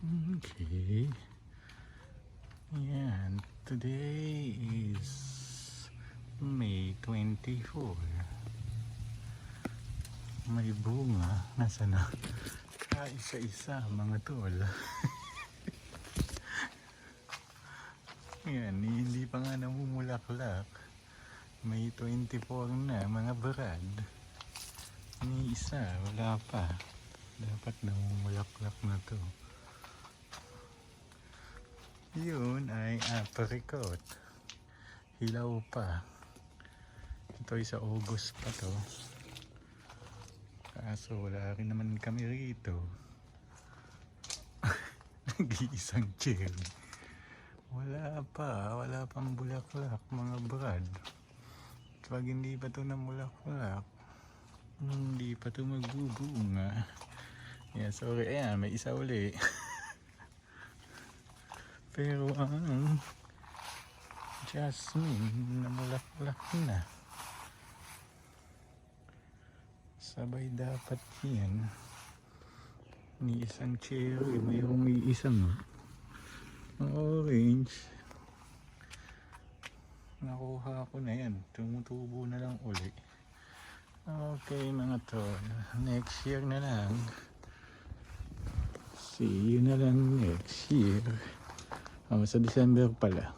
Okay. Yan. Today is May 24. May bunga. Nasa na? Kaisa-isa mga tol. Yan. Hindi pa nga namumulaklak. May 24 na mga brad. Ni isa. Wala pa. Dapat namumulaklak na to. Yun ay apricot. Hilaw pa. Ito ay sa August pa to. Kaso wala rin naman kami rito. Nag-iisang cherry. Wala pang bulaklak mga brad. Pag hindi pa to namulaklak, hindi pa to magbubunga. Yeah, sorry. Ayan, may isa uli. Pero ang jasmine namulaklak na. Sabay dapat yan. Ni isang cherry, mayroong isang orange. Nakuha ko na yan. Tumutubo na lang uli. Okay mga tol. Next year na lang. See you na lang next year. Sa December pala.